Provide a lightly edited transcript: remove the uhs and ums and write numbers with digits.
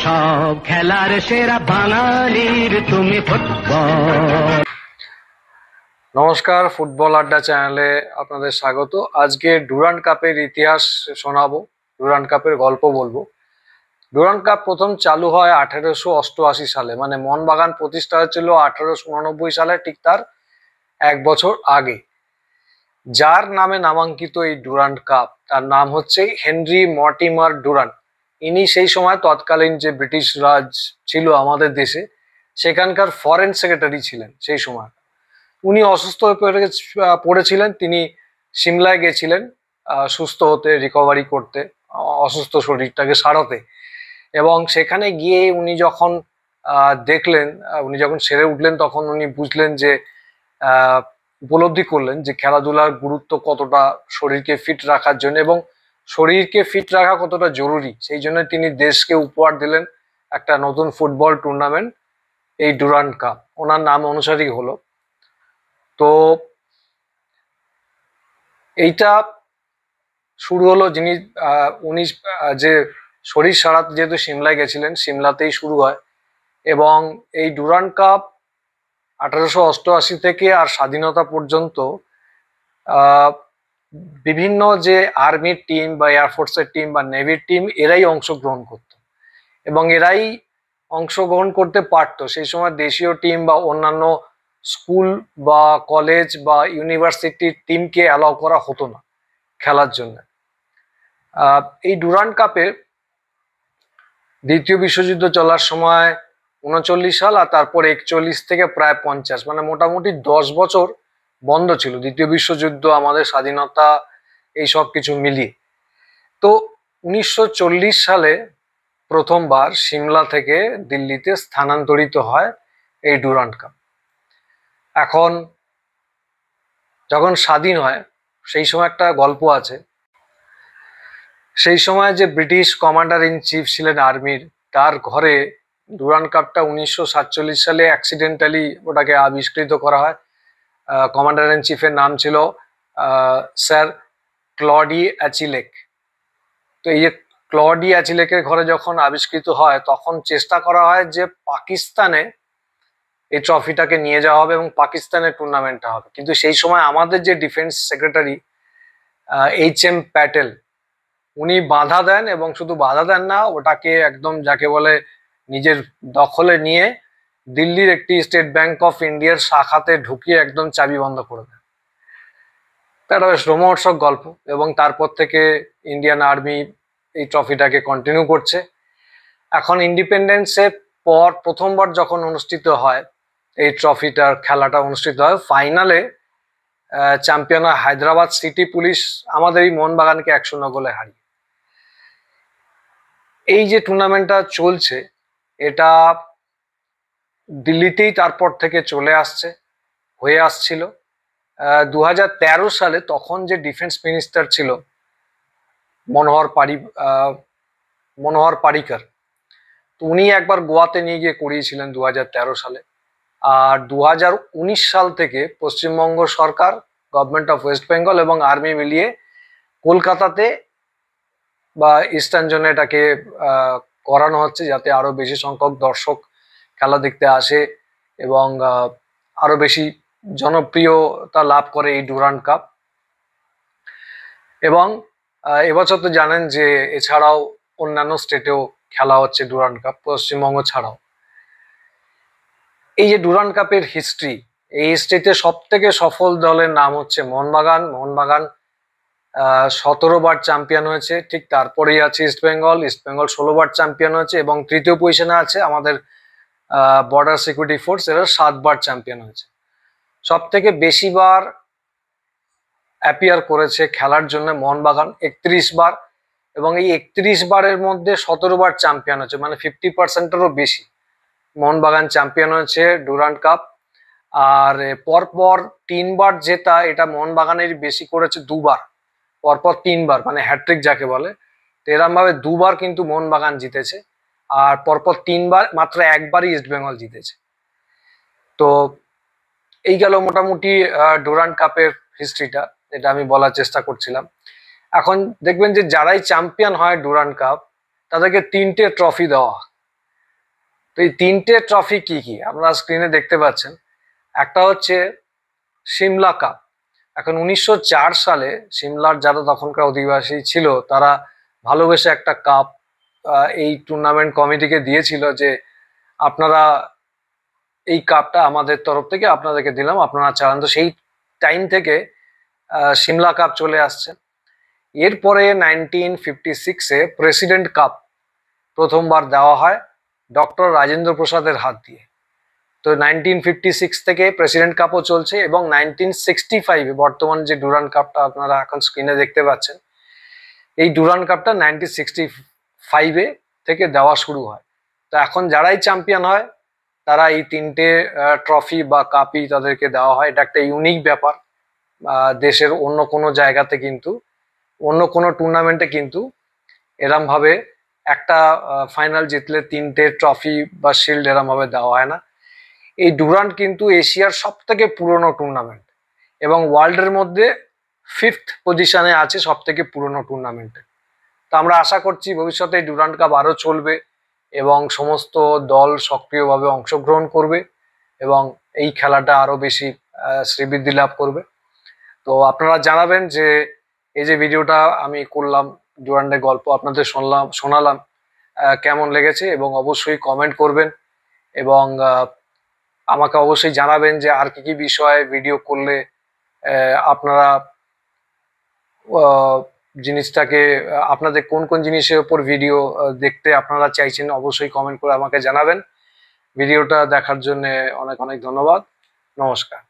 সব খেলার সেরা বাঙালির তুমি ফুটবল। নমস্কার, ফুটবল আড্ডা চ্যানেলে আপনাদের স্বাগত। আজকে ডুরান্ড কাপের ইতিহাস শোনাবো, ডুরান্ড কাপের গল্প বলবো। ডুরান্ড কাপ প্রথম চালু হয় 1888 সালে, মানে মোহনবাগান প্রতিষ্ঠা হয়েছিল 1889 সালে, ঠিক তার 1 বছর আগে। যার নামে নামাঙ্কিত এই ডুরান্ড কাপ, তার নাম হচ্ছে হেনরি মর্টিমার ডুরান্ড। ইনি সেই সময় তৎকালীন যে ব্রিটিশ রাজ ছিল আমাদের দেশে, সেখানকার ফরেন সেক্রেটারি ছিলেন সেই সময়। উনি অসুস্থ হয়ে পড়েছিলেন। তিনি সিমলায় গেছিলেন সুস্থ হতে, রিকভারি করতে, অসুস্থ শরীরটাকে সারাতে। এবং সেখানে গিয়ে উনি যখন দেখলেন, উনি যখন সেরে উঠলেন, তখন উনি বুঝলেন যে উপলব্ধি করলেন যে খেলাধুলার গুরুত্ব কতটা শরীরকে ফিট রাখার জন্য, এবং শরীরকে ফিট রাখা কতটা জরুরি। সেই জন্য তিনি দেশকে উপহার দিলেন একটা নতুন ফুটবল টুর্নামেন্ট, এই ডুরান্ড কাপ। ওনার নাম অনুসারেই হলো। তো এইটা শুরু হলো উনি যে শরীর সারাতে যেহেতু সিমলায় গেছিলেন, সিমলাতেই শুরু হয়। এবং এই ডুরান্ড কাপ 1888 থেকে আর স্বাধীনতা পর্যন্ত বিভিন্ন যে আর্মির টিম বা এয়ারফোর্সের টিম বা নেভির টিম, এরাই অংশগ্রহণ করত এবং এরাই অংশগ্রহণ করতে পারতো। সেই সময় দেশীয় টিম বা অন্যান্য স্কুল বা কলেজ বা ইউনিভার্সিটির টিমকে অ্যালাউ করা হতো না খেলার জন্য। এই ডুরান্ড কাপে দ্বিতীয় বিশ্বযুদ্ধ চলার সময় 39 সাল, আর তারপর 41 থেকে প্রায় 50, মানে মোটামুটি 10 বছর বন্ধ ছিল দ্বিতীয় বিশ্বযুদ্ধ, আমাদের স্বাধীনতা, এই সব কিছু মিলিয়ে। তো 1940 সালে প্রথমবার সিমলা থেকে দিল্লিতে স্থানান্তরিত হয় এই ডুরান্ড কাপ। এখন যখন স্বাধীন হয়, সেই সময় একটা গল্প আছে। সেই সময় যে ব্রিটিশ কমান্ডার ইন চিফ ছিলেন আর্মির, তার ঘরে ডুরান্ড কাপটা 1947 সালে অ্যাক্সিডেন্টালি ওটাকে আবিষ্কৃত করা হয়। কমান্ডার ইন চিফের নাম ছিল স্যার ক্লডি অ্যাচিলেক। তো এই যে ক্লডি অ্যাচিলেকের ঘরে যখন আবিষ্কৃত হয়, তখন চেষ্টা করা হয় যে পাকিস্তানে এই ট্রফিটাকে নিয়ে যাওয়া হবে এবং পাকিস্তানের টুর্নামেন্টটা হবে। কিন্তু সেই সময় আমাদের যে ডিফেন্স সেক্রেটারি HM প্যাটেল, উনি বাধা দেন, এবং শুধু বাধা দেন না, ওটাকে একদম যাকে বলে নিজের দখলে নিয়ে দিল্লির একটি স্টেট ব্যাংক অফ ইন্ডিয়ার শাখাতে ঢুকিয়ে একদম চাবি বন্ধ করে দেন। এটা বেশ রোমহর্ষক গল্প। এবং তারপর থেকে ইন্ডিয়ান আর্মি এই ট্রফিটাকে কন্টিনিউ করছে। এখন ইন্ডিপেন্ডেন্সের পর প্রথমবার যখন অনুষ্ঠিত হয় এই ট্রফিটার খেলাটা অনুষ্ঠিত হয়, ফাইনালে চ্যাম্পিয়ন হয় হায়দ্রাবাদ সিটি পুলিশ, আমাদের এই মোহনবাগানকে 1-0 গোলে হারিয়ে। এই যে টুর্নামেন্টটা চলছে, এটা দিল্লিতেই তারপর থেকে চলে আসছে, হয়ে আসছিল। 2013 সালে তখন যে ডিফেন্স মিনিস্টার ছিল মনোহর পারিকার, তো উনি একবার গোয়াতে নিয়ে গিয়ে করিয়েছিলেন 2013 সালে। আর 2019 সাল থেকে পশ্চিমবঙ্গ সরকার, গভর্নমেন্ট অফ ওয়েস্ট বেঙ্গল এবং আর্মি মিলিয়ে কলকাতাতে বা ইস্টার্ন জোনে এটাকে করানো হচ্ছে, যাতে আরো বেশি সংখ্যক দর্শক খেলা দেখতে আসে এবং আরো বেশি জনপ্রিয়তা লাভ করে এই ডুরান্ড কাপ। এবং এবছর তো জানেন যে এছাড়াও অন্যান্য স্টেটেও খেলা হচ্ছে ডুরান্ড কাপ, পশ্চিমবঙ্গ ছাড়াও। এই যে ডুরান্ড কাপের হিস্ট্রি, এই হিস্ট্রিতে সব থেকে সফল দলের নাম হচ্ছে মোহনবাগান। মোহনবাগান 17 বার চ্যাম্পিয়ন হয়েছে। ঠিক তারপরেই আছে ইস্টবেঙ্গল। ইস্টবেঙ্গল 16 বার চ্যাম্পিয়ন হয়েছে, এবং তৃতীয় পজিশনে আছে আমাদের বর্ডার সিকিউরিটি ফোর্স, এরা 7 বার চ্যাম্পিয়ন হয়েছে। সব থেকে বেশি বার অ্যাপিয়ার করেছে খেলার জন্য মোহনবাগান, 31 বার, এবং এই 31 বারের মধ্যে 17 বার চ্যাম্পিয়ন হয়েছে, মানে 50%-এরও বেশি মোহনবাগান চ্যাম্পিয়ন হয়েছে ডুরান্ড কাপ। আর পরপর 3 বার জেতা, এটা মোহনবাগানের বেশি করেছে 2 বার, পরপর 3 বার, মানে হ্যাট্রিক যাকে বলে। তো এরম ভাবে 2 বার কিন্তু মোহনবাগান জিতেছে, আর পরপর 3 বার, মাত্র একবারই ইস্টবেঙ্গল জিতেছে। তো এই গেল মোটামুটি ডুরান্ড কাপের হিস্ট্রিটা, এটা আমি বলার চেষ্টা করছিলাম। এখন দেখবেন যে যারাই চ্যাম্পিয়ন হয় ডুরান্ড কাপ, তাদেরকে 3টে ট্রফি দেওয়া হয়। এই তিনটে ট্রফি কি কি আপনারা স্ক্রিনে দেখতে পাচ্ছেন। একটা হচ্ছে সিমলা কাপ। এখন 1904 সালে সিমলার যারা তখনকার অধিবাসী ছিল তারা ভালোবেসে একটা কাপ এই টুর্নামেন্ট কমিটিকে দিয়েছিল যে আপনারা এই কাপটা আমাদের তরফ থেকে আপনাদেরকে দিলাম, আপনারা চালান। তো সেই টাইম থেকে সিমলা কাপ চলে আসছে। এরপরে 1956-এ প্রেসিডেন্ট কাপ প্রথমবার দেওয়া হয় ডক্টর রাজেন্দ্র প্রসাদের হাত দিয়ে। তো 1956 থেকে প্রেসিডেন্ট কাপও চলছে এবং 1965-এ বর্তমান যে ডুরান্ড কাপটা আপনারা এখন স্ক্রিনে দেখতে পাচ্ছেন, এই ডুরান্ড কাপটা 1965-এ থেকে দেওয়া শুরু হয়। তো এখন যারাই চ্যাম্পিয়ন হয় তারা এই তিনটে ট্রফি বা কাপই তাদেরকে দেওয়া হয়। এটা একটা ইউনিক ব্যাপার। দেশের অন্য কোনো জায়গাতে কিন্তু, অন্য কোনো টুর্নামেন্টে কিন্তু এরম ভাবে একটা ফাইনাল জিতলে তিনটে ট্রফি বা শিল্ড এরম ভাবে দেওয়া হয় না। এই ডুরান্ড কিন্তু এশিয়ার সব থেকে পুরনো টুর্নামেন্ট এবং ওয়ার্ল্ডের মধ্যে 5th পজিশনে আছে সব থেকে পুরনো টুর্নামেন্টে। তো আমরা আশা করছি ভবিষ্যতে এই ডুরান্ড কাপ আরও চলবে এবং সমস্ত দল সক্রিয়ভাবে অংশগ্রহণ করবে এবং এই খেলাটা আরও বেশি শ্রীবৃদ্ধি লাভ করবে। তো আপনারা জানাবেন যে এই যে ভিডিওটা আমি করলাম, ডুরান্ডের গল্প আপনাদের শোনালাম, কেমন লেগেছে, এবং অবশ্যই কমেন্ট করবেন এবং আমাকে অবশ্যই জানাবেন যে আর কি কি বিষয়ে ভিডিও করলে আপনারা জিনিসটাকে, আপনাদের কোন কোন জিনিসের উপর ভিডিও দেখতে আপনারা চাইছেন অবশ্যই কমেন্ট করে আমাকে জানাবেন। ভিডিওটা দেখার জন্য অনেক অনেক ধন্যবাদ। নমস্কার।